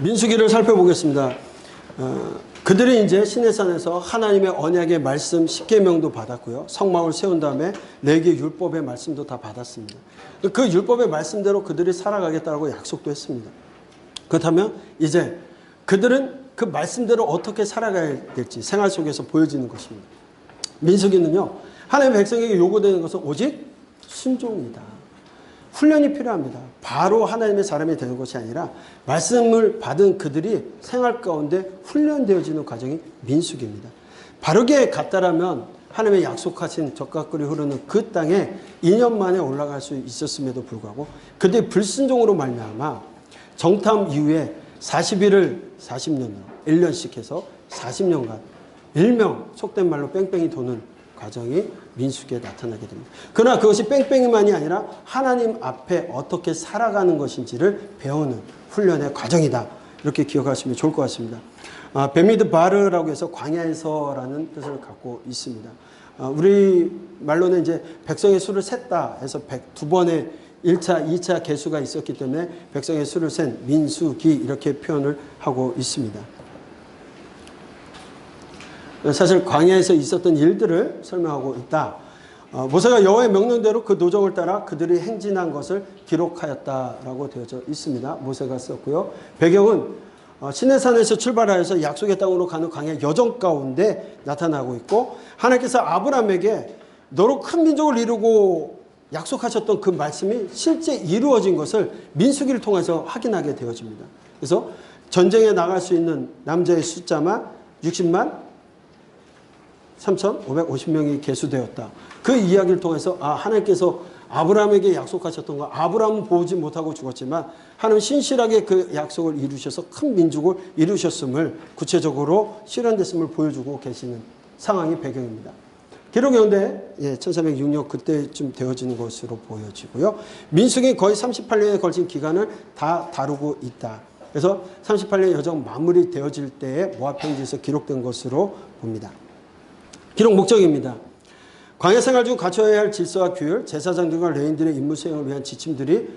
민수기를 살펴보겠습니다. 그들이 이제 시내산에서 하나님의 언약의 말씀 10계명도 받았고요. 성막을 세운 다음에 4개 율법의 말씀도 다 받았습니다. 그 율법의 말씀대로 그들이 살아가겠다고 약속도 했습니다. 그렇다면 이제 그들은 그 말씀대로 어떻게 살아가야 될지 생활 속에서 보여지는 것입니다. 민수기는요, 하나님의 백성에게 요구되는 것은 오직 순종이다. 훈련이 필요합니다. 바로 하나님의 사람이 되는 것이 아니라 말씀을 받은 그들이 생활 가운데 훈련되어지는 과정이 민수기입니다. 바르게 갔다라면 하나님의 약속하신 적각꿀이 흐르는 그 땅에 2년 만에 올라갈 수 있었음에도 불구하고 그들이 불순종으로 말미암아 정탐 이후에 40일을 40년으로 1년씩 해서 40년간 일명 속된 말로 뺑뺑이 도는 과정이 민수기에 나타나게 됩니다. 그러나 그것이 뺑뺑이만이 아니라 하나님 앞에 어떻게 살아가는 것인지를 배우는 훈련의 과정이다. 이렇게 기억하시면 좋을 것 같습니다. 베미드 바르라고 해서 광야에서라는 뜻을 갖고 있습니다. 우리 말로는 이제 백성의 수를 셌다 해서 102번의 1차, 2차 개수가 있었기 때문에 백성의 수를 센 민수기 이렇게 표현을 하고 있습니다. 사실 광야에서 있었던 일들을 설명하고 있다. 모세가 여호와의 명령대로 그 노정을 따라 그들이 행진한 것을 기록하였다라고 되어져 있습니다. 모세가 썼고요. 배경은 시내산에서 출발하여서 약속의 땅으로 가는 광야 여정 가운데 나타나고 있고, 하나님께서 아브라함에게 너로 큰 민족을 이루고 약속하셨던 그 말씀이 실제 이루어진 것을 민수기를 통해서 확인하게 되어집니다. 그래서 전쟁에 나갈 수 있는 남자의 숫자만 60만 3,550명이 계수되었다. 그 이야기를 통해서 하나님께서 아브라함에게 약속하셨던 거, 아브라함은 보지 못하고 죽었지만 하나님 신실하게 그 약속을 이루셔서 큰 민족을 이루셨음을 구체적으로 실현됐음을 보여주고 계시는 상황이 배경입니다. 기록 연대 1406년 그때쯤 되어지는 것으로 보여지고요. 민수기 거의 38년에 걸친 기간을 다 다루고 있다. 그래서 38년 여정 마무리 되어질 때에 모압 평지에서 기록된 것으로 봅니다. 기록 목적입니다. 광야 생활 중 갖춰야 할 질서와 규율, 제사장들과 레위인들의 임무 수행을 위한 지침들이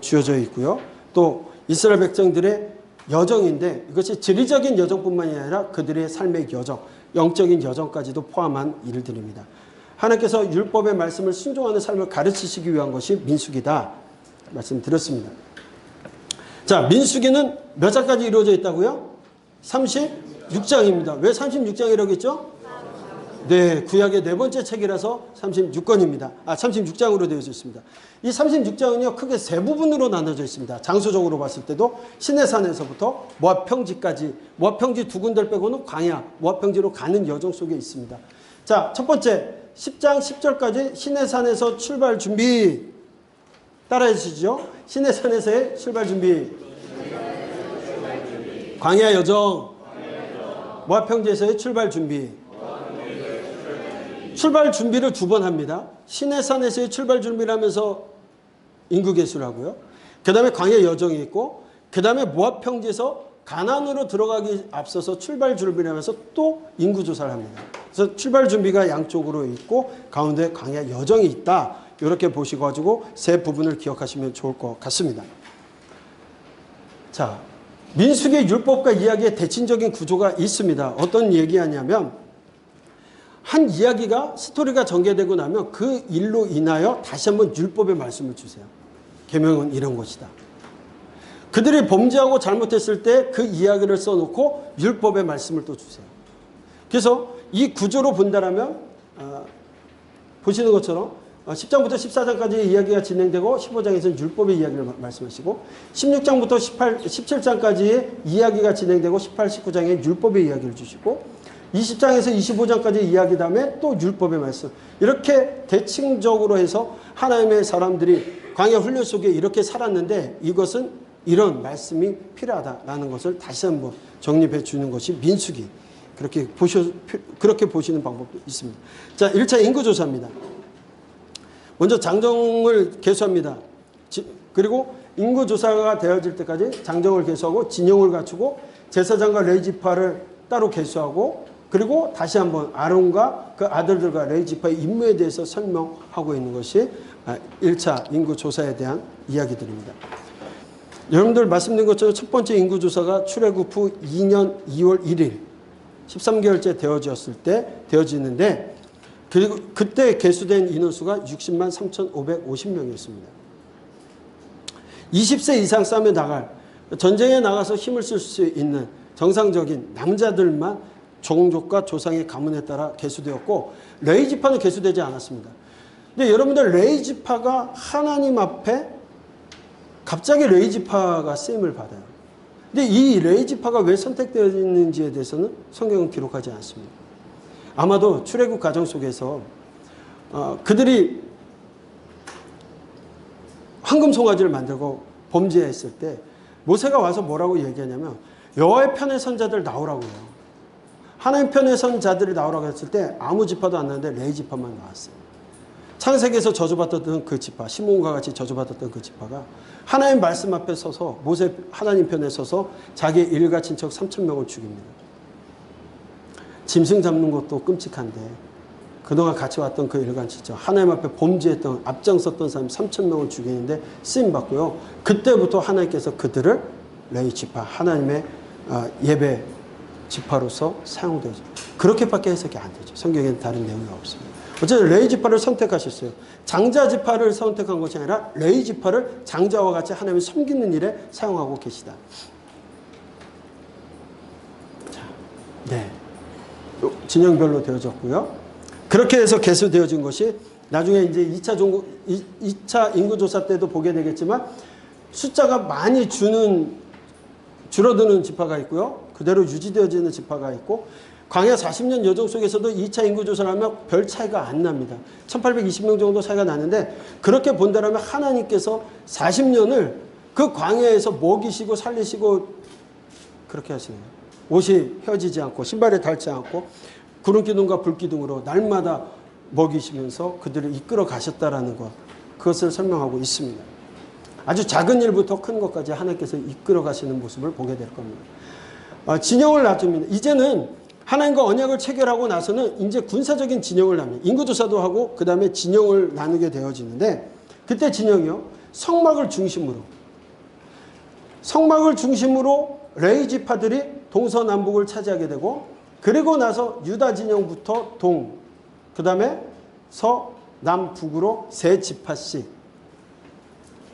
주어져 있고요. 또 이스라엘 백성들의 여정인데 이것이 지리적인 여정뿐만이 아니라 그들의 삶의 여정, 영적인 여정까지도 포함한 일들입니다. 하나님께서 율법의 말씀을 순종하는 삶을 가르치시기 위한 것이 민수기다 말씀드렸습니다. 자, 민수기는 몇 장까지 이루어져 있다고요? 36장입니다. 왜 36장이라고 했죠? 네, 구약의 네 번째 책이라서 36권입니다. 36장으로 되어져 있습니다. 이 36장은요, 크게 세 부분으로 나눠져 있습니다. 장소적으로 봤을 때도 시내산에서부터 모압 평지까지, 모압 평지 두 군데를 빼고는 광야, 모압 평지로 가는 여정 속에 있습니다. 자, 첫 번째 10장 10절까지 시내산에서 출발 준비. 따라해 주시죠. 시내산에서의 출발 준비. 광야 여정. 모압 평지에서의 출발 준비. 출발 준비를 두 번 합니다. 시내산에서의 출발 준비를 하면서 인구 계수를 하고요. 그 다음에 광야 여정이 있고, 그 다음에 모압 평지에서 가나안으로 들어가기 앞서서 출발 준비를 하면서 또 인구 조사를 합니다. 그래서 출발 준비가 양쪽으로 있고 가운데 광야 여정이 있다. 이렇게 보시고 세 부분을 기억하시면 좋을 것 같습니다. 자, 민수기의 율법과 이야기의 대칭적인 구조가 있습니다. 어떤 얘기하냐면, 한 이야기가 스토리가 전개되고 나면 그 일로 인하여 다시 한번 율법의 말씀을 주세요. 계명은 이런 것이다. 그들이 범죄하고 잘못했을 때 그 이야기를 써놓고 율법의 말씀을 또 주세요. 그래서 이 구조로 본다라면 보시는 것처럼 10장부터 14장까지 이야기가 진행되고 15장에서는 율법의 이야기를 말씀하시고 16장부터 17장까지의 이야기가 진행되고 18, 19장에 율법의 이야기를 주시고 20장에서 25장까지 이야기 다음에 또 율법의 말씀. 이렇게 대칭적으로 해서 하나님의 사람들이 광야 훈련 속에 이렇게 살았는데 이것은 이런 말씀이 필요하다라는 것을 다시 한번 정립해 주는 것이 민수기. 그렇게 보시는 방법도 있습니다. 자, 1차 인구조사입니다. 먼저 장정을 개수합니다. 그리고 인구조사가 되어질 때까지 장정을 개수하고 진영을 갖추고 제사장과 레위지파를 따로 개수하고 그리고 다시 한번 아론과 그 아들들과 레위지파의 임무에 대해서 설명하고 있는 것이 1차 인구조사에 대한 이야기들입니다. 여러분들 말씀드린 것처럼 첫 번째 인구조사가 출애굽 후 2년 2월 1일 13개월째 되어지는데 그리고 그때 개수된 인원수가 60만 3,550명이었습니다. 20세 이상 싸움에 나갈 전쟁에 나가서 힘을 쓸 수 있는 정상적인 남자들만 종족과 조상의 가문에 따라 개수되었고 레위 지파는 개수되지 않았습니다. 근데 여러분들 레위 지파가 하나님 앞에 갑자기 레위 지파가 쓰임을 받아요. 근데 이 레위 지파가 왜 선택되었는지에 대해서는 성경은 기록하지 않습니다. 아마도 출애굽 과정 속에서 그들이 황금 송아지를 만들고 범죄했을 때 모세가 와서 뭐라고 얘기하냐면 여호와의 편의 선자들 나오라고 해요. 하나님 편의 선자들이 나오라고 했을 때 아무 지파도 안 나왔는데 레위 지파만 나왔어요. 창세기에서 저주받았던 그 지파, 시몬과 같이 저주받았던 그 지파가 하나님 말씀 앞에 서서 모세 하나님 편에 서서 자기 일가 친척 3,000명을 죽입니다. 짐승 잡는 것도 끔찍한데 그동안 같이 왔던 그 일가 친척 하나님 앞에 범죄했던 앞장섰던 사람 3,000명을 죽이는데 쓰임받고요. 그때부터 하나님께서 그들을 레위 지파 하나님의 예배 지파로서 사용되죠. 그렇게밖에 해석이 안 되죠. 성경에는 다른 내용이 없습니다. 어쨌든 레위 지파를 선택하셨어요. 장자 지파를 선택한 것이 아니라 레위 지파를 장자와 같이 하나님을 섬기는 일에 사용하고 계시다. 자, 네, 진영별로 되어졌고요. 그렇게 해서 개수되어진 것이 나중에 이제 2차 인구조사 때도 보게 되겠지만 숫자가 많이 줄어드는 지파가 있고요. 그대로 유지되어지는 지파가 있고 광야 40년 여정 속에서도 2차 인구조사를 하면 별 차이가 안 납니다. 1820명 정도 차이가 나는데 그렇게 본다면 하나님께서 40년을 그 광야에서 먹이시고 살리시고 그렇게 하시네요. 옷이 휘어지지 않고 신발에 닳지 않고 구름기둥과 불기둥으로 날마다 먹이시면서 그들을 이끌어 가셨다라는 것, 그것을 설명하고 있습니다. 아주 작은 일부터 큰 것까지 하나님께서 이끌어 가시는 모습을 보게 될 겁니다. 진영을 놔둡니다. 이제는 하나님과 언약을 체결하고 나서는 이제 군사적인 진영을 나눕니다. 인구조사도 하고 그 다음에 진영을 나누게 되어지는데 그때 진영이요. 성막을 중심으로 레위 지파들이 동서남북을 차지하게 되고 그리고 나서 유다 진영부터 동, 그 다음에 서, 남, 북으로 세 지파씩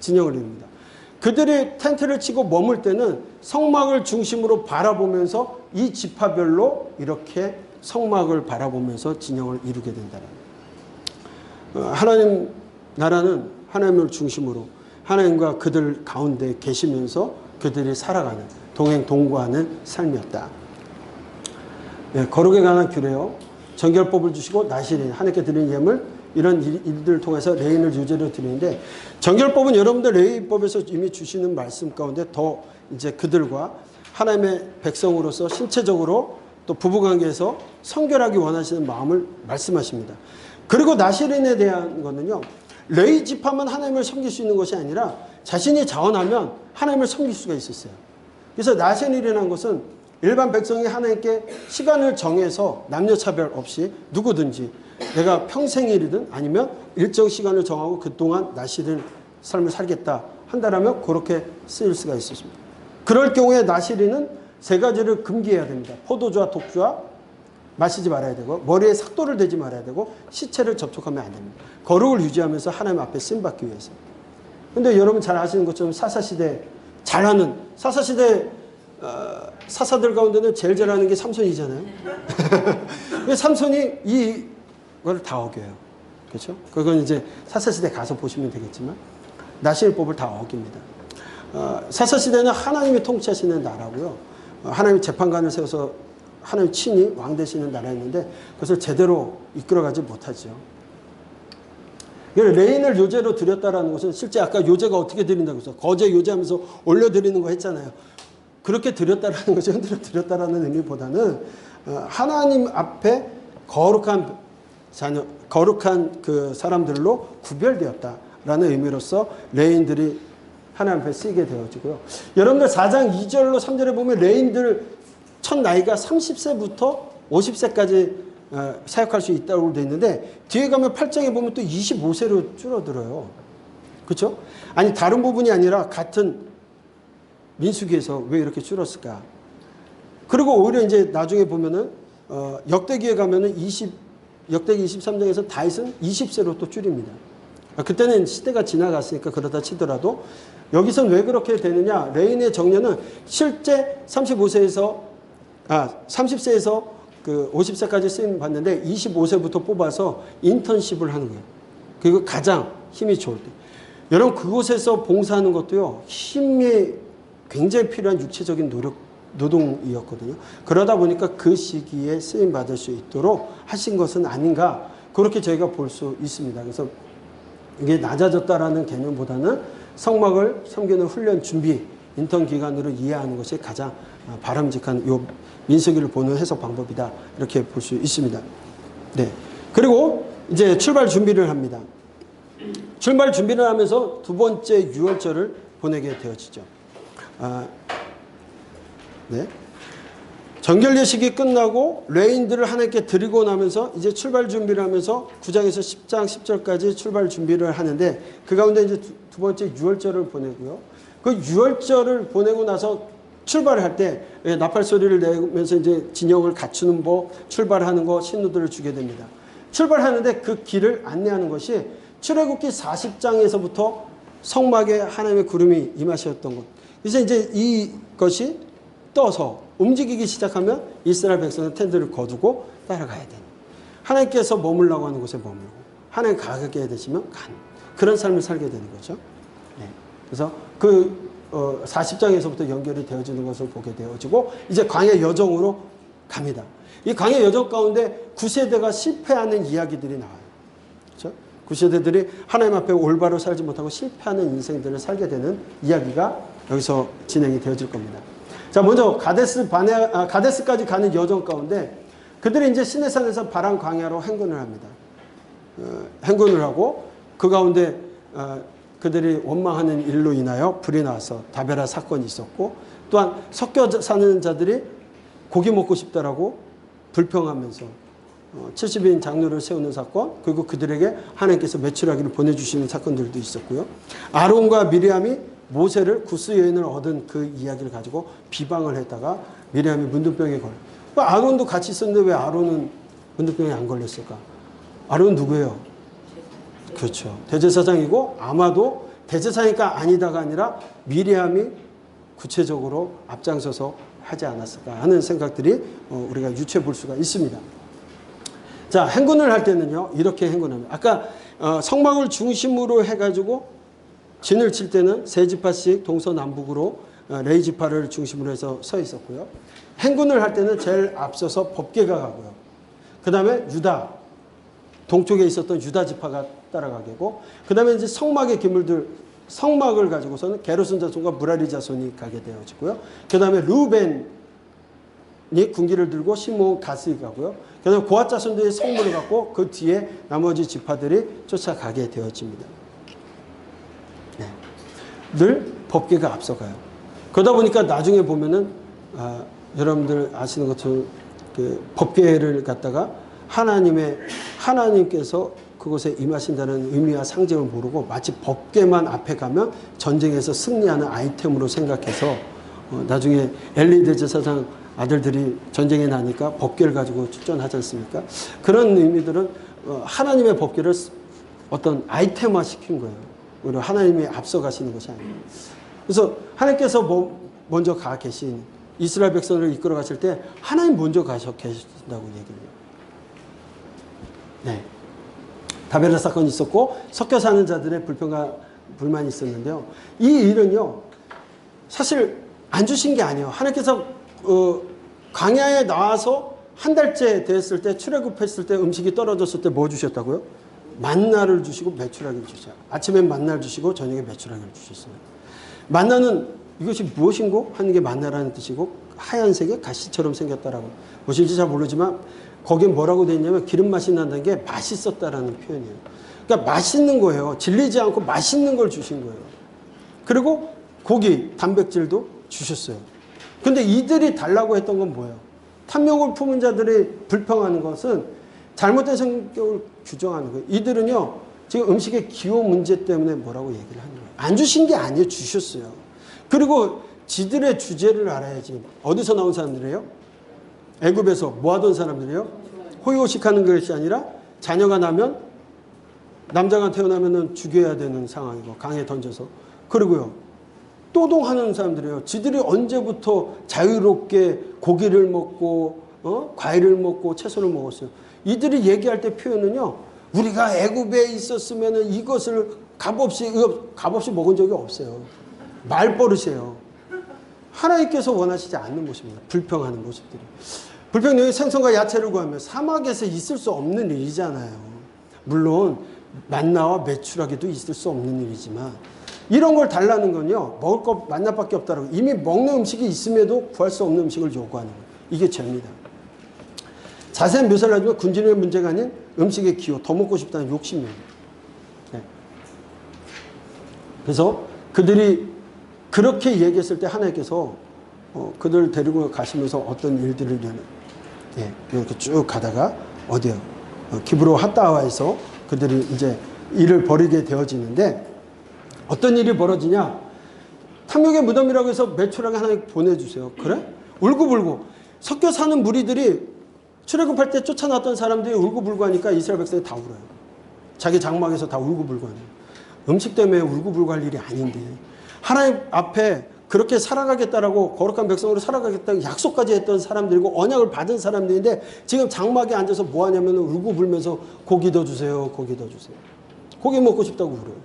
진영을 이룹니다. 그들이 텐트를 치고 머물 때는 성막을 중심으로 바라보면서 이 지파별로 이렇게 성막을 바라보면서 진영을 이루게 된다는 거예요. 하나님 나라는 하나님을 중심으로 하나님과 그들 가운데 계시면서 그들이 살아가는 동행동거하는 삶이었다. 네, 거룩에 관한 규례요. 정결법을 주시고 나시린 하나님께 드리는 예물 이런 일들을 통해서 레인을 유죄로 드리는데 정결법은 여러분들 레위법에서 이미 주시는 말씀 가운데 더 이제 그들과 하나님의 백성으로서 신체적으로 또 부부관계에서 성결하기 원하시는 마음을 말씀하십니다. 그리고 나시린에 대한 거는요. 레위 지파만 하나님을 섬길 수 있는 것이 아니라 자신이 자원하면 하나님을 섬길 수가 있었어요. 그래서 나시린이라는 것은 일반 백성이 하나님께 시간을 정해서 남녀차별 없이 누구든지 내가 평생일이든 아니면 일정 시간을 정하고 그동안 나시린 삶을 살겠다 한다라면 그렇게 쓰일 수가 있었습니다. 그럴 경우에 나시린은 세 가지를 금기해야 됩니다. 포도주와 독주와 마시지 말아야 되고 머리에 삭도를 대지 말아야 되고 시체를 접촉하면 안 됩니다. 거룩을 유지하면서 하나님 앞에 쓰임받기 위해서. 그런데 여러분 잘 아시는 것처럼 사사시대 잘하는 사사시대 사사들 가운데는 제일 잘하는 게 삼손이잖아요. 삼손이 이걸 다 어겨요. 그렇죠? 그건 이제 사사시대 가서 보시면 되겠지만 나시린법을 다 어깁니다. 사사시대는 하나님이 통치하시는 나라고요. 하나님이 재판관을 세워서 하나님 친히 왕 되시는 나라였는데 그것을 제대로 이끌어가지 못하죠. 레인을 요제로 드렸다라는 것은 실제 아까 요제가 어떻게 드린다고 해서 거제 요제하면서 올려드리는 거 했잖아요. 그렇게 드렸다라는 것이 흔들어 드렸다라는 의미보다는 하나님 앞에 거룩한 자녀, 거룩한 그 사람들로 구별되었다라는 의미로서 레인들이 하나님 앞에 쓰이게 되어지고요. 여러분들 4장 2절로 3절에 보면 레인들 첫 나이가 30세부터 50세까지 사역할 수 있다고 되어 있는데 뒤에 가면 8장에 보면 또 25세로 줄어들어요. 그렇죠? 아니 다른 부분이 아니라 같은 민수기에서 왜 이렇게 줄었을까? 그리고 오히려 이제 나중에 보면은 역대기에 가면은 역대기 23장에서 다윗은 20세로 또 줄입니다. 그때는 시대가 지나갔으니까 그러다 치더라도 여기선 왜 그렇게 되느냐? 레인의 정년은 실제 30세에서 그 50세까지 쓰임 받는데 25세부터 뽑아서 인턴십을 하는 거예요. 그리고 가장 힘이 좋을 때. 여러분 그곳에서 봉사하는 것도요. 힘이 굉장히 필요한 육체적인 노동이었거든요. 그러다 보니까 그 시기에 쓰임 받을 수 있도록 하신 것은 아닌가 그렇게 저희가 볼 수 있습니다. 그래서 이게 낮아졌다라는 개념보다는 성막을 섬기는 훈련 준비 인턴 기간으로 이해하는 것이 가장 바람직한 요 민수기를 보는 해석 방법이다 이렇게 볼 수 있습니다. 네. 그리고 이제 출발 준비를 합니다. 출발 준비를 하면서 두 번째 유월절을 보내게 되어지죠. 네. 정결 예식이 끝나고 레인들을 하나님께 드리고 나면서 이제 출발 준비를 하면서 9장에서 10장 10절까지 출발 준비를 하는데 그 가운데 이제 두 번째 유월절을 보내고요. 그 유월절을 보내고 나서 출발을 할 때 나팔 소리를 내면서 이제 진영을 갖추는 법, 출발하는 거 신호들을 주게 됩니다. 출발하는데 그 길을 안내하는 것이 출애굽기 40장에서부터 성막에 하나님의 구름이 임하셨던 것. 그래서 이제 이것이 떠서 움직이기 시작하면 이스라엘 백성은 텐트를 거두고 따라가야 돼요. 하나님께서 머물라고 하는 곳에 머물고 하나님 가게 되시면 가는 그런 삶을 살게 되는 거죠. 네. 그래서 그 40장에서부터 연결이 되어지는 것을 보게 되어지고 이제 광야 여정으로 갑니다. 이 광야 여정 가운데 9세대가 실패하는 이야기들이 나와요. 그렇죠? 9세대들이 하나님 앞에 올바로 살지 못하고 실패하는 인생들을 살게 되는 이야기가 여기서 진행이 되어질 겁니다. 자, 먼저 가데스까지 가는 여정 가운데 그들이 이제 시내산에서 바란 광야로 행군을 합니다. 행군을 하고 그 가운데 그들이 원망하는 일로 인하여 불이 나와서 다베라 사건이 있었고 또한 섞여 사는 자들이 고기 먹고 싶다라고 불평하면서 70인 장로를 세우는 사건 그리고 그들에게 하나님께서 매출하기를 보내주시는 사건들도 있었고요. 아론과 미리암이 모세를 구스 여인을 얻은 그 이야기를 가지고 비방을 했다가 미리암이 문둥병에 걸려. 아론도 같이 있었는데 왜 아론은 문둥병에 안 걸렸을까? 아론은 누구예요? 그렇죠. 대제사장이고 아마도 대제사니까 아니다가 아니라 미리암이 구체적으로 앞장서서 하지 않았을까 하는 생각들이 우리가 유추해 볼 수가 있습니다. 자, 행군을 할 때는요. 이렇게 행군합니다. 아까 성막을 중심으로 해가지고 진을 칠 때는 세 지파씩 동서남북으로 레위 지파를 중심으로 해서 서 있었고요. 행군을 할 때는 제일 앞서서 법궤가 가고요. 그 다음에 유다, 동쪽에 있었던 유다 지파가 따라가게고 그 다음에 이제 성막의 기물들, 성막을 가지고서는 게르손 자손과 무라리 자손이 가게 되어지고요. 그 다음에 루벤이 군기를 들고 시므온 가스이 가고요. 그 다음에 고앗 자손들이 성물을 갖고 그 뒤에 나머지 지파들이 쫓아가게 되어집니다. 네. 늘 법궤가 앞서가요. 그러다 보니까 나중에 보면은 여러분들 아시는 것처럼 그 법궤를 갖다가 하나님께서 그곳에 임하신다는 의미와 상징을 모르고 마치 법궤만 앞에 가면 전쟁에서 승리하는 아이템으로 생각해서 나중에 엘리 대제사장 아들들이 전쟁에 나니까 법궤를 가지고 출전하지 않습니까? 그런 의미들은 하나님의 법궤를 어떤 아이템화 시킨 거예요. 오히려 하나님이 앞서 가시는 것이 아니에요. 그래서 하나님께서 먼저 가 계신 이스라엘 백성을 이끌어 가실 때 하나님 먼저 가셔 계신다고 얘기를 해요. 네. 다베라 사건이 있었고 섞여 사는 자들의 불평과 불만이 있었는데요. 이 일은요. 사실 안 주신 게 아니에요. 하나님께서 광야에 나와서 한 달째 됐을 때 출애굽했을 때 음식이 떨어졌을 때 뭐 주셨다고요? 만나를 주시고 메추라기를 주셨어요. 아침엔 만나를 주시고 저녁에 메추라기를 주셨어요. 만나는 이것이 무엇인고 하는 게 만나라는 뜻이고 하얀색의 가시처럼 생겼다라고. 무엇인지 잘 모르지만 거기에 뭐라고 되어 있냐면 기름 맛이 난다는 게 맛있었다라는 표현이에요. 그러니까 맛있는 거예요. 질리지 않고 맛있는 걸 주신 거예요. 그리고 고기, 단백질도 주셨어요. 근데 이들이 달라고 했던 건 뭐예요? 탐욕을 품은 자들이 불평하는 것은 잘못된 성격을 규정하는 거예요. 이들은요, 지금 음식의 기호 문제 때문에 뭐라고 얘기를 하는 거예요. 안 주신 게 아니에요. 주셨어요. 그리고 지들의 주제를 알아야지. 어디서 나온 사람들이에요? 애굽에서 뭐 하던 사람들이에요? 호의호식하는 것이 아니라 자녀가 나면 남자가 태어나면 죽여야 되는 상황이고 강에 던져서. 그리고요. 또동하는 사람들이에요. 지들이 언제부터 자유롭게 고기를 먹고 과일을 먹고 채소를 먹었어요. 이들이 얘기할 때 표현은요. 우리가 애굽에 있었으면 이것을 값없이 먹은 적이 없어요. 말버릇이에요. 하나님께서 원하시지 않는 모습입니다. 불평하는 모습들이. 불평령이 생선과 야채를 구하며 사막에서 있을 수 없는 일이잖아요. 물론 만나와 메추라기도 있을 수 없는 일이지만 이런 걸 달라는 건요. 먹을 것 만나밖에 없다라고. 이미 먹는 음식이 있음에도 구할 수 없는 음식을 요구하는 거예요. 이게 죄입니다. 자세한 묘사를 하지만 군진의 문제가 아닌 음식의 기호, 더 먹고 싶다는 욕심이에요. 네. 그래서 그들이 그렇게 얘기했을 때 하나님께서 그들을 데리고 가시면서 어떤 일들을 이렇게 쭉 가다가 어디요? 기브로 핫다와에서 그들이 이제 일을 벌이게 되어지는데 어떤 일이 벌어지냐? 탐욕의 무덤이라고 해서 매출하게 하나님 보내주세요. 그래? 울고불고 섞여 사는 무리들이 출애굽할 때 쫓아났던 사람들이 울고불고 하니까 이스라엘 백성이 다 울어요. 자기 장막에서 다 울고불고 하는. 음식 때문에 울고불고 할 일이 아닌데 하나님 앞에 그렇게 살아가겠다라고 거룩한 백성으로 살아가겠다고 약속까지 했던 사람들이고 언약을 받은 사람들인데 지금 장막에 앉아서 뭐 하냐면 울고불면서 고기 더 주세요. 고기 더 주세요. 고기 먹고 싶다고 울어요.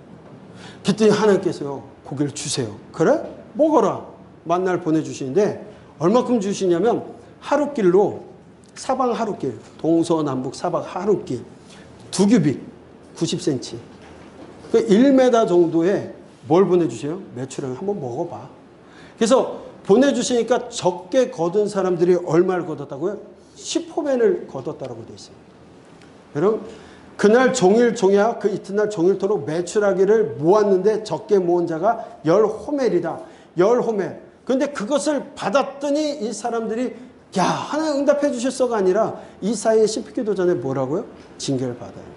그랬더니 하나님께서요. 고기를 주세요. 그래? 먹어라. 만날 보내주시는데 얼마큼 주시냐면 하룻길로 사방 하룻길 동서남북 사방 하룻길 2규빗 90cm 그 1m 정도의 뭘 보내주세요? 매출을 한번 먹어봐. 그래서 보내주시니까 적게 거둔 사람들이 얼마를 거뒀다고요? 10호벤을 거뒀다라고 되어 있어요. 여러분 그날 종일 종야 그 이튿날 종일토록 매출하기를 모았는데 적게 모은 자가 10호멜이다. 10호멜. 그런데 그것을 받았더니 이 사람들이 야 하나님 응답해 주셨어가 아니라 이 사이에 씹히기도 전에 뭐라고요? 징계를 받아요.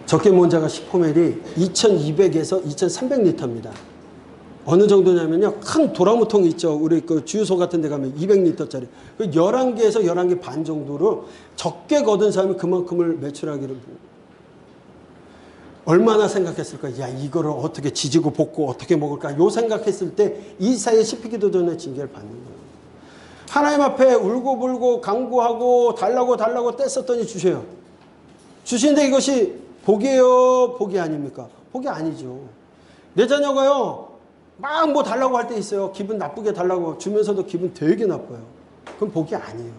적게 모은 자가 10호멜이 2200에서 2300리터입니다. 어느 정도냐면요. 큰 도라무통 있죠. 우리 그 주유소 같은 데 가면 200리터짜리. 그 11개에서 11개 반 정도로 적게 거둔 사람이 그만큼을 매출하기를 얼마나 생각했을까? 야, 이거를 어떻게 지지고 볶고 어떻게 먹을까? 요 생각했을 때 이 사이에 씹히기도 전에 징계를 받는 거예요. 하나님 앞에 울고불고 강구하고 달라고 뗐었더니 주셔요. 주시는데 이것이 복이에요? 복이 아닙니까? 복이 아니죠. 내 자녀가요. 막 뭐 달라고 할 때 있어요. 기분 나쁘게 달라고 주면서도 기분 되게 나빠요. 그건 복이 아니에요.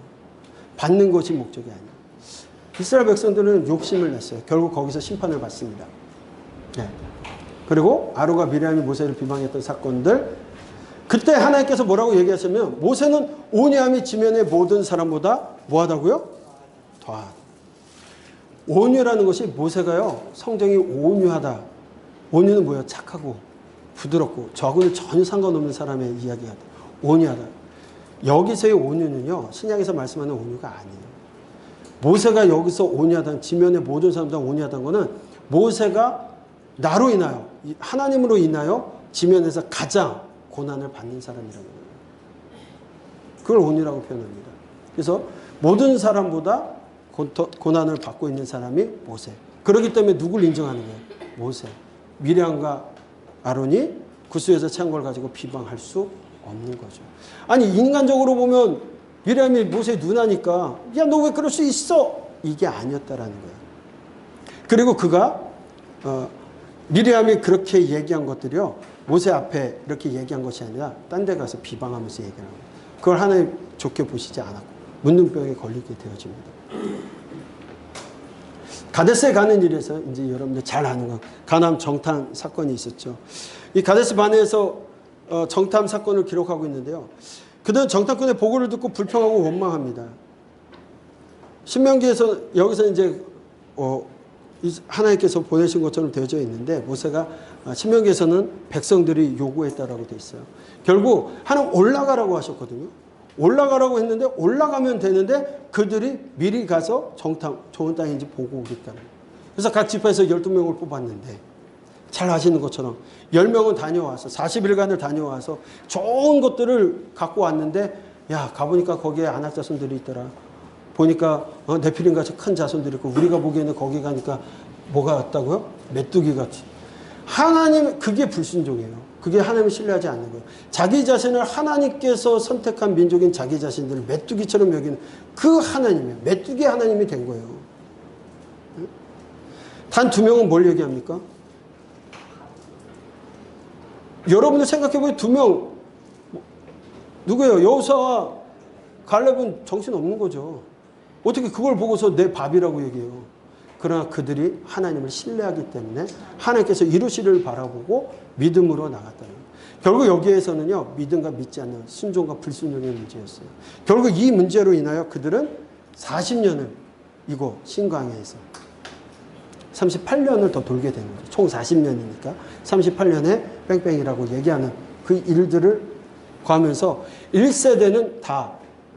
받는 것이 목적이 아니에요. 이스라엘 백성들은 욕심을 냈어요. 결국 거기서 심판을 받습니다. 네. 그리고 아론과 미리암이 모세를 비방했던 사건들 그때 하나님께서 뭐라고 얘기하시면 모세는 온유함이 지면의 모든 사람보다 뭐하다고요? 더하다. 온유라는 것이 모세가요. 성정이 온유하다. 온유는 뭐예요? 착하고 부드럽고 저하고는 전혀 상관없는 사람의 이야기가 온유하다. 여기서의 온유는요. 신약에서 말씀하는 온유가 아니에요. 모세가 여기서 온유하다는 지면의 모든 사람들과 온유하다는 것은 모세가 나로 인하여 하나님으로 인하여 지면에서 가장 고난을 받는 사람이라는 거예요. 그걸 온유라고 표현합니다. 그래서 모든 사람보다 고난을 받고 있는 사람이 모세. 그렇기 때문에 누굴 인정하는 거예요? 모세. 미리암과 아론이 구스에서 채운 걸 가지고 비방할 수 없는 거죠. 아니 인간적으로 보면 미리암이 모세의 누나니까 야 너 왜 그럴 수 있어? 이게 아니었다라는 거예요. 그리고 그가 미리암이 그렇게 얘기한 것들이요. 모세 앞에 이렇게 얘기한 것이 아니라 딴 데 가서 비방하면서 얘기하는 거예요. 그걸 하나님 좋게 보시지 않았고 문둥병에 걸리게 되어집니다. 가데스에 가는 일에서 이제 여러분들 잘 아는 거 가나안 정탐 사건이 있었죠. 이 가데스 바네에서 정탐 사건을 기록하고 있는데요. 그들은 정탐꾼의 보고를 듣고 불평하고 원망합니다. 신명기에서 여기서 이제 하나님께서 보내신 것처럼 되어져 있는데 모세가 신명기에서는 백성들이 요구했다라고 되어 있어요. 결국 하나님 올라가라고 하셨거든요. 올라가라고 했는데 올라가면 되는데 그들이 미리 가서 정탐 좋은 땅인지 보고 오겠다는 거예요. 그래서 각 지파에서 12명을 뽑았는데 잘 아시는 것처럼 10명은 다녀와서 40일간을 다녀와서 좋은 것들을 갖고 왔는데 야 가보니까 거기에 안악 자손들이 있더라. 보니까 네피림같이 큰 자손들이 있고 우리가 보기에는 거기 가니까 뭐가 같다고요? 메뚜기 같이. 하나님 그게 불순종이에요. 그게 하나님을 신뢰하지 않는 거예요. 자기 자신을 하나님께서 선택한 민족인 자기 자신들을 메뚜기처럼 여기는 그 하나님이에요. 메뚜기 하나님이 된 거예요. 단 2명은 뭘 얘기합니까? 여러분들 생각해보면 2명 누구예요? 여호수아와 갈렙은 정신없는 거죠. 어떻게 그걸 보고서 내 밥이라고 얘기해요. 그러나 그들이 하나님을 신뢰하기 때문에 하나님께서 이루시를 바라보고 믿음으로 나갔다는 거예요. 결국 여기에서는요. 믿음과 믿지 않는 순종과 불순종의 문제였어요. 결국 이 문제로 인하여 그들은 40년을 이곳 신광야에서 38년을 더 돌게 되는 거죠. 총 40년이니까 38년에 뺑뺑이라고 얘기하는 그 일들을 가면서 1세대는 다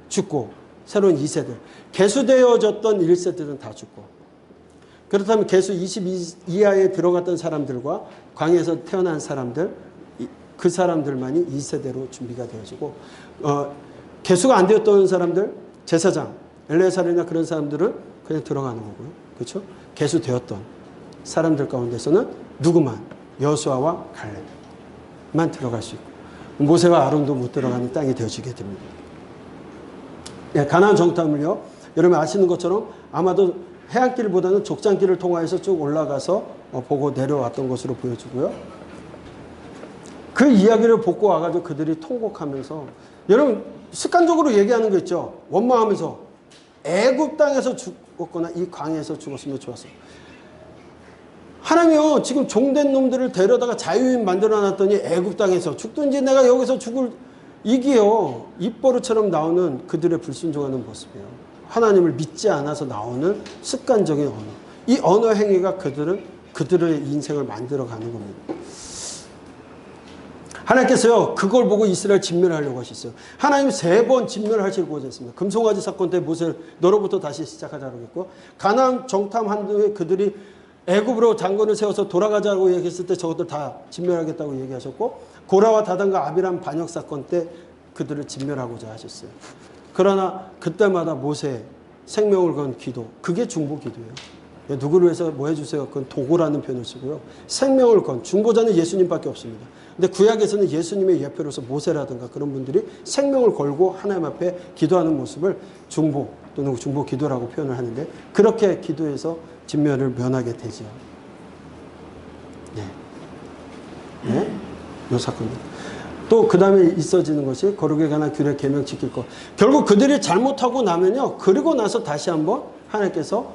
죽고 새로운 2세대 계수되어졌던 1세대는 다 죽고 그렇다면 계수 20 이하에 들어갔던 사람들과 광야에서 태어난 사람들 그 사람들만이 2세대로 준비가 되어지고 계수가 안 되었던 사람들 제사장 엘레사르나 그런 사람들은 그냥 들어가는 거고요. 그렇죠? 계수되었던 사람들 가운데서는 누구만 여호수아와 갈렙만 들어갈 수 있고 모세와 아론도 못 들어가는 땅이 되어지게 됩니다. 예, 가나안 정탐을요. 여러분 아시는 것처럼 아마도 해안길보다는 족장길을 통하여서 쭉 올라가서 보고 내려왔던 것으로 보여지고요. 그 이야기를 보고 와가지고 그들이 통곡하면서 여러분 습관적으로 얘기하는 거 있죠. 원망하면서 애굽 땅에서 죽었거나 이 광야에서 죽었으면 좋았어. 하나님이요 지금 종된 놈들을 데려다가 자유인 만들어놨더니 애굽 땅에서 죽든지 내가 여기서 죽을 이게요 입버릇처럼 나오는 그들의 불순종하는 모습이에요. 하나님을 믿지 않아서 나오는 습관적인 언어. 이 언어 행위가 그들의 인생을 만들어가는 겁니다. 하나님께서요 그걸 보고 이스라엘 진멸하려고 하셨어요. 하나님 3번 진멸하시려고 하셨습니다. 금송아지 사건 때 모세를 너로부터 다시 시작하자고 했고 가나안 정탐한 후에 그들이 애굽으로 장군을 세워서 돌아가자고 얘기했을 때 저것들 다 진멸하겠다고 얘기하셨고 고라와 다단과 아비람 반역 사건 때 그들을 진멸하고자 하셨어요. 그러나 그때마다 모세 생명을 건 기도 그게 중보 기도예요. 누구를 위해서 뭐 해주세요? 그건 도구라는 표현을 쓰고요. 생명을 건 중보자는 예수님밖에 없습니다. 근데 구약에서는 예수님의 예표로서 모세라든가 그런 분들이 생명을 걸고 하나님 앞에 기도하는 모습을 중보 또는 중보 기도라고 표현을 하는데 그렇게 기도해서 진멸을 면하게 되죠. 네. 네? 이 사건입니다. 또 그 다음에 있어지는 것이 거룩에 관한 규례 계명 지킬 것. 결국 그들이 잘못하고 나면요. 그리고 나서 다시 한번 하나님께서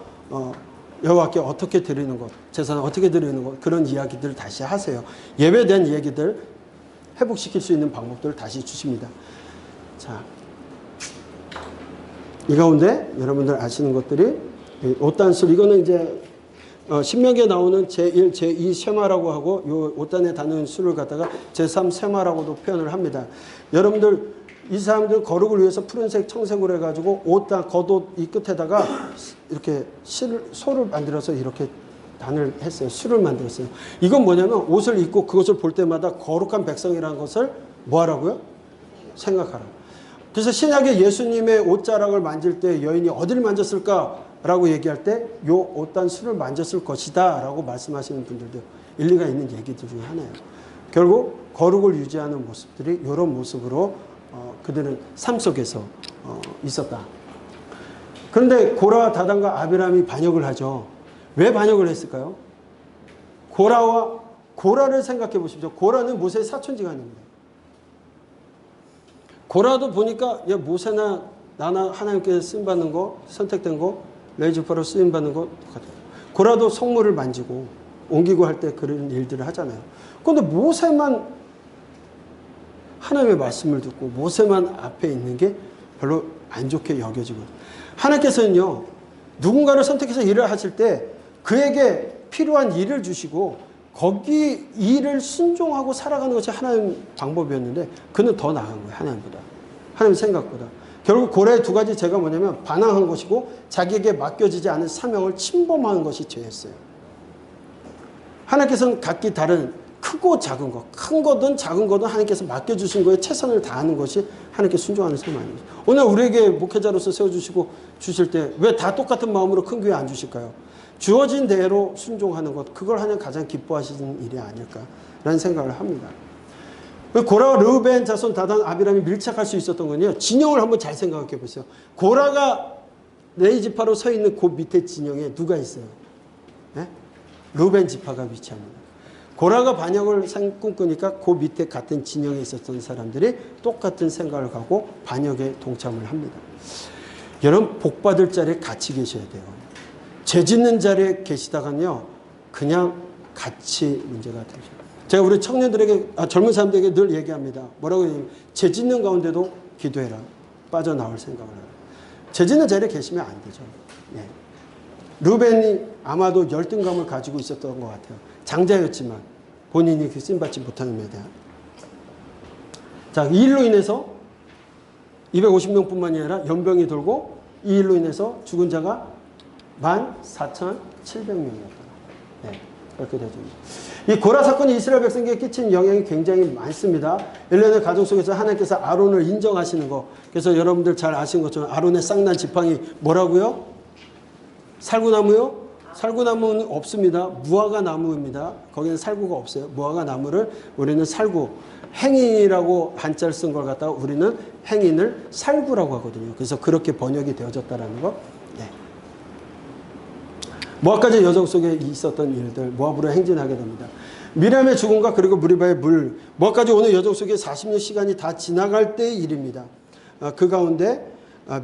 여호와께 어떻게 드리는 것, 제사는 어떻게 드리는 것 그런 이야기들을 다시 하세요. 예배에 대한 얘기들 회복시킬 수 있는 방법들을 다시 주십니다. 자, 이 가운데 여러분들 아시는 것들이 옷단술 이거는 이제 신명기에 나오는 제1, 제2 쇠마라고 하고 요 옷단에 닿는 술을 갖다가 제3 쇠마라고도 표현을 합니다. 여러분들 이 사람들 거룩을 위해서 푸른색 청색으로 해가지고 옷단 겉옷 이 끝에다가 이렇게 소를 만들어서 이렇게 단을 했어요. 술을 만들었어요. 이건 뭐냐면 옷을 입고 그것을 볼 때마다 거룩한 백성이라는 것을 뭐 하라고요? 생각하라. 그래서 신약에 예수님의 옷자락을 만질 때 여인이 어디를 만졌을까? 라고 얘기할 때 요 옷단 술을 만졌을 것이다 라고 말씀하시는 분들도 일리가 있는 얘기들 중에 하나예요. 결국 거룩을 유지하는 모습들이 이런 모습으로 그들은 삶 속에서 있었다. 그런데 고라와 다단과 아비람이 반역을 하죠. 왜 반역을 했을까요? 고라를 생각해 보십시오. 고라는 모세의 사촌지간입니다. 고라도 보니까 야 모세나 나나 하나님께서 쓰임받는 거 선택된 거 레이지파로 쓰임받는 거 똑같아요. 고라도 성물을 만지고 옮기고 할 때 그런 일들을 하잖아요. 그런데 모세만 하나님의 말씀을 듣고 모세만 앞에 있는 게 별로 안 좋게 여겨지고 하나님께서는요. 누군가를 선택해서 일을 하실 때 그에게 필요한 일을 주시고 거기 일을 순종하고 살아가는 것이 하나님 방법이었는데 그는 더 나은 거예요. 하나님보다. 하나님 생각보다. 결국 고라의 2가지 죄가 뭐냐면 반항한 것이고 자기에게 맡겨지지 않은 사명을 침범하는 것이 죄였어요. 하나님께서는 각기 다른 크고 작은 것, 큰 거든 작은 거든 하나님께서 맡겨주신 거에 최선을 다하는 것이 하나님께 순종하는 삶 아닙니까? 오늘 우리에게 목회자로서 세워주시고 주실 때 왜 다 똑같은 마음으로 큰 교회 안 주실까요? 주어진 대로 순종하는 것, 그걸 하나님 가장 기뻐하시는 일이 아닐까라는 생각을 합니다. 고라와 르우벤 자손 다단 아비람이 밀착할 수 있었던 건요, 진영을 한번 잘 생각해 보세요. 고라가 네 지파로 서 있는 그 밑에 진영에 누가 있어요? 네? 르우벤 지파가 위치합니다. 고라가 반역을 꿈꾸니까 그 밑에 같은 진영에 있었던 사람들이 똑같은 생각을 가고 반역에 동참을 합니다. 여러분, 복 받을 자리에 같이 계셔야 돼요. 죄 짓는 자리에 계시다가는요, 그냥 같이 문제가 되죠. 제가 우리 청년들에게, 젊은 사람들에게 늘 얘기합니다. 뭐라고 얘기하면, 죄 짓는 가운데도 기도해라. 빠져나올 생각을 해라. 죄 짓는 자리에 계시면 안 되죠. 예. 르벤이 아마도 열등감을 가지고 있었던 것 같아요. 장자였지만 본인이 그 쓰임받지 못하는 면에 대한. 자, 이 일로 인해서 250명뿐만이 아니라 연병이 돌고 이 일로 인해서 죽은 자가 14,700명이었다. 네, 그렇게 되죠. 이 고라 사건이 이스라엘 백성에게 끼친 영향이 굉장히 많습니다. 일련의 가정 속에서 하나님께서 아론을 인정하시는 거. 그래서 여러분들 잘 아시는 것처럼 아론의 쌍난 지팡이 뭐라고요? 살구나무요? 살구나무는 없습니다. 무화과 나무입니다. 거기는 살구가 없어요. 무화과 나무를 우리는 살구, 행인이라고 한자를 쓴 걸 갖다가 우리는 행인을 살구라고 하거든요. 그래서 그렇게 번역이 되어졌다라는 거. 네. 모압까지 여정 속에 있었던 일들, 모압으로 행진하게 됩니다. 미람의 죽음과 그리고 무리바의 물, 모압까지 오는 여정 속에 40년 시간이 다 지나갈 때의 일입니다. 그 가운데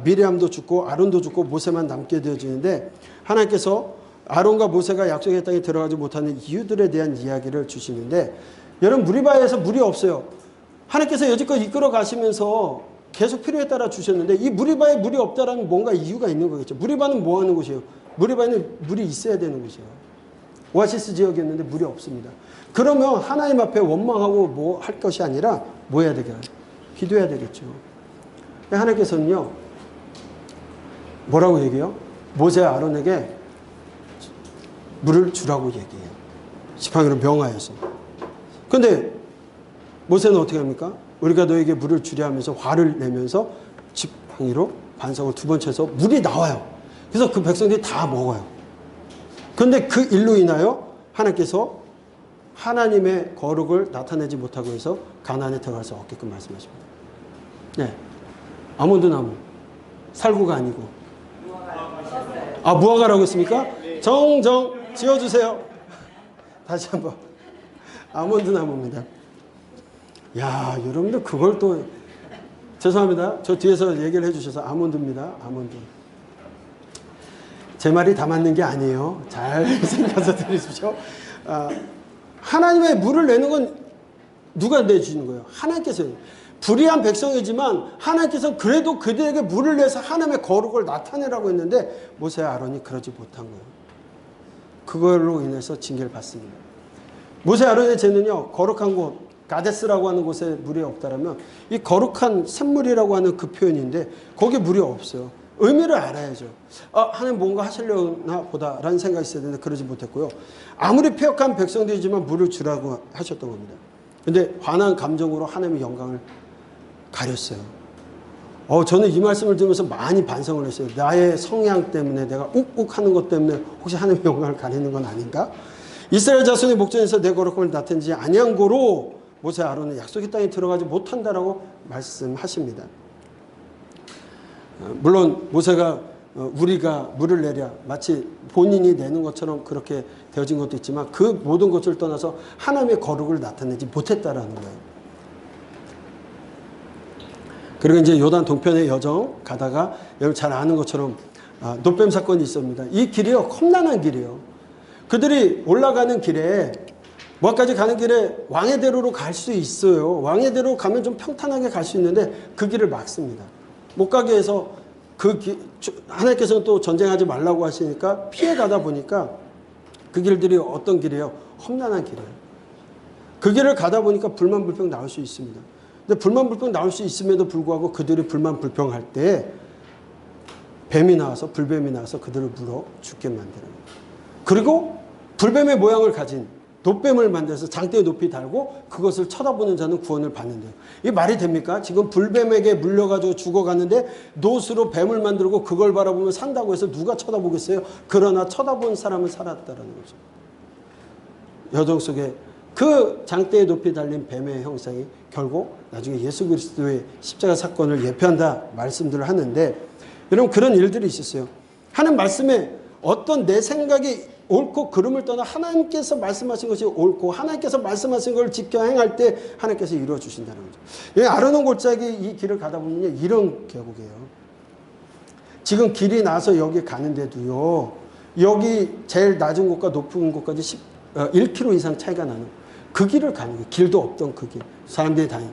미리암도 죽고 아론도 죽고 모세만 남게 되어지는데 하나님께서 아론과 모세가 약속의 땅에 들어가지 못하는 이유들에 대한 이야기를 주시는데, 여러분, 무리바에서 물이 없어요. 하나님께서 여지껏 이끌어 가시면서 계속 필요에 따라 주셨는데 이 무리바에 물이 없다라는 뭔가 이유가 있는 거겠죠. 무리바는 뭐 하는 곳이에요? 무리바는 물이 있어야 되는 곳이에요. 오아시스 지역이었는데 물이 없습니다. 그러면 하나님 앞에 원망하고 뭐 할 것이 아니라 뭐 해야 되겠어요? 기도해야 되겠죠. 하나님께서는요, 뭐라고 얘기해요? 모세와 아론에게 물을 주라고 얘기해요. 지팡이로 명하여서. 그런데 모세는 어떻게 합니까? 우리가 너에게 물을 주려 하면서 화를 내면서 지팡이로 반석을 두 번 쳐서 물이 나와요. 그래서 그 백성들이 다 먹어요. 그런데 그 일로 인하여 하나님께서 하나님의 거룩을 나타내지 못하고 해서 가나안에 들어갈 수 없게끔 말씀하십니다. 네, 아몬드 나무, 살구가 아니고 무화과라고 했습니까? 정정 지어주세요. 다시 한번. 아몬드 나무입니다. 야, 여러분들 그걸 또, 죄송합니다. 저 뒤에서 얘기를 해주셔서 아몬드입니다. 아몬드. 제 말이 다 맞는 게 아니에요. 잘 생각해서 들으십시오. 하나님의 물을 내는 건 누가 내주시는 거예요? 하나님께서요. 불의한 백성이지만 하나님께서는 그래도 그들에게 물을 내서 하나님의 거룩을 나타내라고 했는데 모세와 아론이 그러지 못한 거예요. 그걸로 인해서 징계를 받습니다. 모세 아론의 죄는요, 거룩한 곳, 가데스라고 하는 곳에 물이 없다라면 이 거룩한 샘물이라고 하는 그 표현인데 거기에 물이 없어요. 의미를 알아야죠. 하나님 뭔가 하시려나 보다라는 생각이 있어야 되는데 그러지 못했고요. 아무리 폐역한 백성들이지만 물을 주라고 하셨던 겁니다. 근데 화난 감정으로 하나님의 영광을 가렸어요. 저는 이 말씀을 들으면서 많이 반성을 했어요. 나의 성향 때문에 내가 욱욱 하는 것 때문에 혹시 하나님의 영광을 가리는 건 아닌가? 이스라엘 자손의 목전에서 내 거룩함을 나타내지 아니한 고로 모세 아론은 약속의 땅에 들어가지 못한다라고 말씀하십니다. 물론 모세가 우리가 물을 내랴 마치 본인이 내는 것처럼 그렇게 되어진 것도 있지만 그 모든 것을 떠나서 하나님의 거룩을 나타내지 못했다라는 거예요. 그리고 이제 요단 동편의 여정 가다가 여러분 잘 아는 것처럼 노뱀 사건이 있습니다. 이 길이요, 험난한 길이에요. 그들이 올라가는 길에 모압까지 가는 길에 왕의 대로로 갈 수 있어요. 왕의 대로 가면 좀 평탄하게 갈 수 있는데 그 길을 막습니다. 못 가게 해서 하나님께서는 또 전쟁하지 말라고 하시니까 피해 가다 보니까 그 길들이 어떤 길이에요? 험난한 길이에요. 그 길을 가다 보니까 불만불평 나올 수 있습니다. 근데 불만불평 나올 수 있음에도 불구하고 그들이 불만불평할 때 뱀이 나와서 불뱀이 나와서 그들을 물어 죽게 만드는 거예요. 그리고 불뱀의 모양을 가진 놋뱀을 만들어서 장대에 높이 달고 그것을 쳐다보는 자는 구원을 받는데요. 이게 말이 됩니까? 지금 불뱀에게 물려가지고 죽어갔는데 놋으로 뱀을 만들고 그걸 바라보면 산다고 해서 누가 쳐다보겠어요? 그러나 쳐다본 사람은 살았다라는 거죠. 여정 속에 그 장대에 높이 달린 뱀의 형상이 결국 나중에 예수 그리스도의 십자가 사건을 예표한다 말씀들을 하는데, 여러분 그런 일들이 있었어요. 하는 말씀에 어떤 내 생각이 옳고 그름을 떠나 하나님께서 말씀하신 것이 옳고 하나님께서 말씀하신 걸 지켜 행할 때 하나님께서 이루어 주신다는 거죠. 아르논 골짜기 이 길을 가다 보면 이런 계곡이에요. 지금 길이 나서 여기 가는데도요, 여기 제일 낮은 곳과 높은 곳까지 1km 이상 차이가 나는 그 길을 가는 거예요. 길도 없던 그 길. 사람들이 다니는.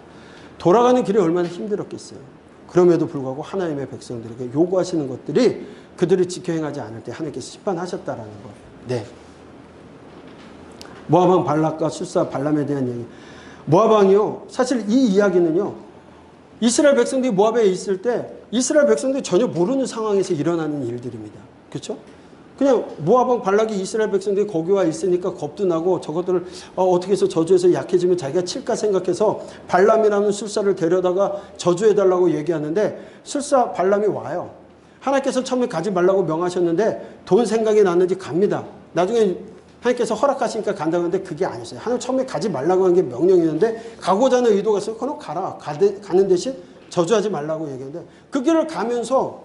돌아가는 길이 얼마나 힘들었겠어요. 그럼에도 불구하고 하나님의 백성들에게 요구하시는 것들이 그들을 지켜 행하지 않을 때 하나님께서 심판하셨다라는 거예요. 네. 모압 왕 발락과 술사 발람에 대한 얘기. 모압 왕이요, 사실 이 이야기는요, 이스라엘 백성들이 모압에 있을 때 이스라엘 백성들이 전혀 모르는 상황에서 일어나는 일들입니다. 그렇죠? 그냥 모압 왕 발락이 이스라엘 백성들이 거기 와 있으니까 겁도 나고 저것들을 어떻게 해서 저주해서 약해지면 자기가 칠까 생각해서 발람이라는 술사를 데려다가 저주해달라고 얘기하는데, 술사 발람이 와요. 하나님께서 처음에 가지 말라고 명하셨는데 돈 생각이 났는지 갑니다. 나중에 하나님께서 허락하시니까 간다고 하는데 그게 아니었어요. 하나님 처음에 가지 말라고 한 게 명령이었는데 가고자 하는 의도가 있어요. 그럼 가라. 가는 대신 저주하지 말라고 얘기했는데 그 길을 가면서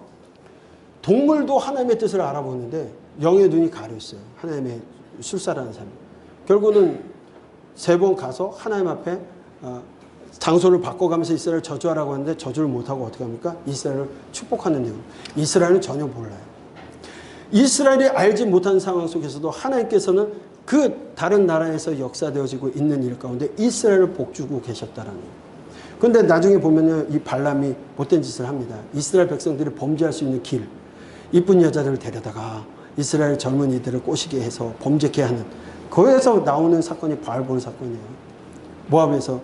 동물도 하나님의 뜻을 알아보는데 영의 눈이 가려있어요. 하나님의 술사라는 사람이. 결국은 3번 가서 하나님 앞에 장소를 바꿔가면서 이스라엘을 저주하라고 하는데 저주를 못하고 어떻게 합니까? 이스라엘을 축복하는 내용. 이스라엘은 전혀 몰라요. 이스라엘이 알지 못한 상황 속에서도 하나님께서는 그 다른 나라에서 역사되어지고 있는 일 가운데 이스라엘을 복주고 계셨다는 거예요. 그런데 나중에 보면요, 이 발람이 못된 짓을 합니다. 이스라엘 백성들이 범죄할 수 있는 길, 이쁜 여자들을 데려다가 이스라엘 젊은이들을 꼬시게 해서 범죄케 하는, 거기에서 나오는 사건이 바알본 사건이에요. 모압에서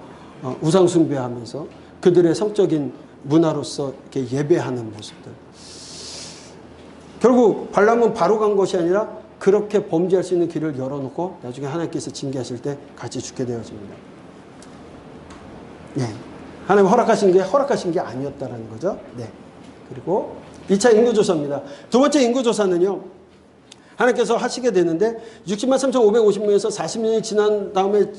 우상 숭배하면서 그들의 성적인 문화로서 이렇게 예배하는 모습들. 결국 발람은 바로 간 것이 아니라 그렇게 범죄할 수 있는 길을 열어놓고 나중에 하나님께서 징계하실 때 같이 죽게 되어집니다. 네. 하나님 허락하신 게 아니었다라는 거죠. 네. 그리고 2차 인구조사입니다. 두 번째 인구조사는요, 하나님께서 하시게 되는데 60만 3,550명에서 40년이 지난 다음에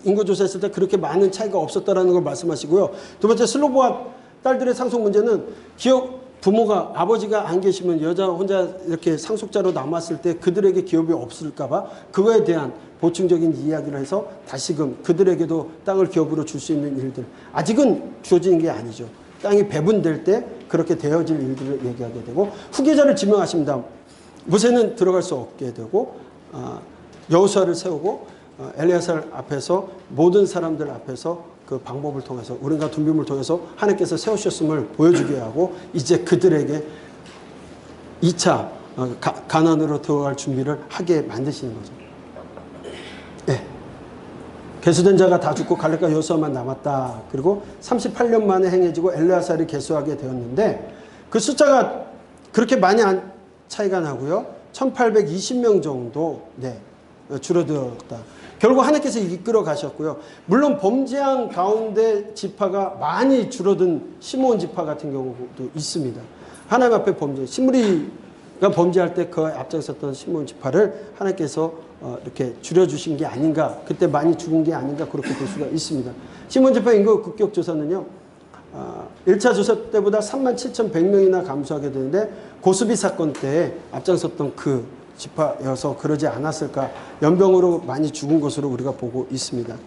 인구조사했을 때 그렇게 많은 차이가 없었다라는 걸 말씀하시고요. 두 번째, 슬로보아 딸들의 상속 문제는 부모가, 아버지가 안 계시면 여자 혼자 이렇게 상속자로 남았을 때 그들에게 기업이 없을까봐 그거에 대한 보충적인 이야기를 해서 다시금 그들에게도 땅을 기업으로 줄 수 있는 일들. 아직은 주어지는 게 아니죠. 땅이 배분될 때 그렇게 되어질 일들을 얘기하게 되고, 후계자를 지명하십니다. 모세는 들어갈 수 없게 되고, 여호수아를 세우고 엘리야살 앞에서 모든 사람들 앞에서 그 방법을 통해서 우린과 둠빔을 통해서 하나님께서 세우셨음을 보여주게 하고, 이제 그들에게 2차 가나안으로 들어갈 준비를 하게 만드시는 거죠. 네. 계수된 자가 다 죽고 갈렙과 여호수아만 남았다. 그리고 38년 만에 행해지고 엘리야살이 계수하게 되었는데 그 숫자가 그렇게 많이 차이가 나고요. 1820명 정도 줄어들었다. 결국 하나님께서 이끌어 가셨고요. 물론 범죄한 가운데 지파가 많이 줄어든 시므온 지파 같은 경우도 있습니다. 하나님 앞에 신무리가 범죄할 때 그 앞장섰던 시므온 지파를 하나님께서 이렇게 줄여주신 게 아닌가, 그때 많이 죽은 게 아닌가, 그렇게 볼 수가 있습니다. 시므온 지파 인구 급격 조사는요, 1차 조사 때보다 37,100명이나 감소하게 되는데 고스비 사건 때 앞장섰던 그 지파여서 그러지 않았을까, 연병으로 많이 죽은 것으로 우리가 보고 있습니다.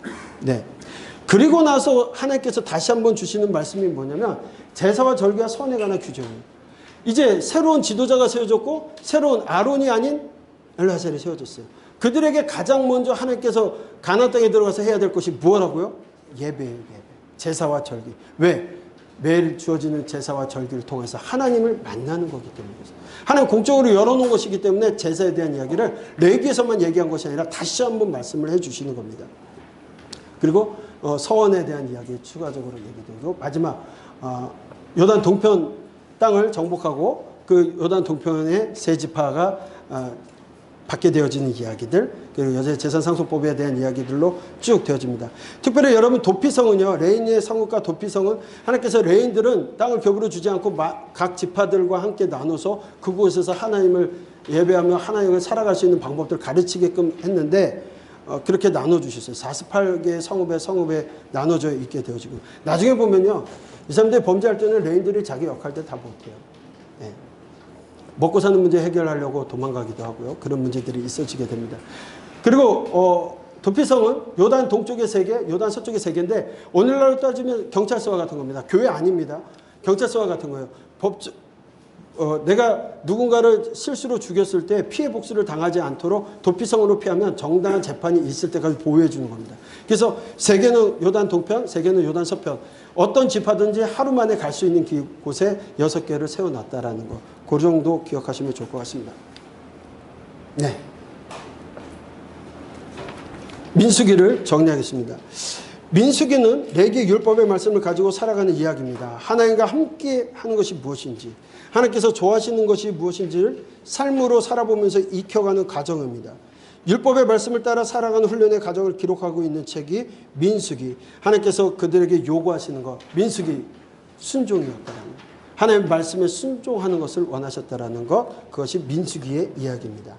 네. 그리고 나서 하나님께서 다시 한번 주시는 말씀이 뭐냐면 제사와 절기와 선에 관한 규정이에요. 이제 새로운 지도자가 세워졌고 새로운 아론이 아닌 엘리야살이 세워졌어요. 그들에게 가장 먼저 하나님께서 가나안 땅에 들어가서 해야 될 것이 뭐라고요? 예배예요. 예배. 제사와 절기. 왜? 매일 주어지는 제사와 절기를 통해서 하나님을 만나는 거기 때문이죠. 하나님 공적으로 열어놓은 것이기 때문에 제사에 대한 이야기를 레위기에서만 얘기한 것이 아니라 다시 한번 말씀을 해주시는 겁니다. 그리고 서원에 대한 이야기 추가적으로 얘기되고, 마지막 요단 동편 땅을 정복하고 그 요단 동편의 세 지파가 받게 되어지는 이야기들, 그리고 여자의 재산상속법에 대한 이야기들로 쭉 되어집니다. 특별히 여러분 도피성은요, 레인의 성읍과 도피성은 하나님께서 레인들은 땅을 격으로 주지 않고 각 지파들과 함께 나눠서 그곳에서 하나님을 예배하며 하나님을 살아갈 수 있는 방법들을 가르치게끔 했는데 그렇게 나눠주셨어요. 48개의 성읍에 나눠져 있게 되어지고, 나중에 보면요, 이 사람들이 범죄할 때는 레인들이 자기 역할들 다 못해요. 예. 먹고 사는 문제 해결하려고 도망가기도 하고요. 그런 문제들이 있어지게 됩니다. 그리고 도피성은 요단 동쪽에 3개, 요단 서쪽에 3개인데 오늘날로 따지면 경찰서와 같은 겁니다. 교회 아닙니다. 경찰서와 같은 거예요. 내가 누군가를 실수로 죽였을 때 피해 복수를 당하지 않도록 도피성으로 피하면 정당한 재판이 있을 때까지 보호해 주는 겁니다. 그래서 3개는 요단 동편, 3개는 요단 서편. 어떤 지파든지 하루 만에 갈 수 있는 곳에 6개를 세워놨다라는 거. 그 정도 기억하시면 좋을 것 같습니다. 네. 민수기를 정리하겠습니다. 민수기는 레위기 율법의 말씀을 가지고 살아가는 이야기입니다. 하나님과 함께 하는 것이 무엇인지, 하나님께서 좋아하시는 것이 무엇인지를 삶으로 살아보면서 익혀가는 과정입니다. 율법의 말씀을 따라 살아가는 훈련의 과정을 기록하고 있는 책이 민수기. 하나님께서 그들에게 요구하시는 것, 민수기 순종이었다는 것, 하나님의 말씀에 순종하는 것을 원하셨다는 것, 그것이 민수기의 이야기입니다.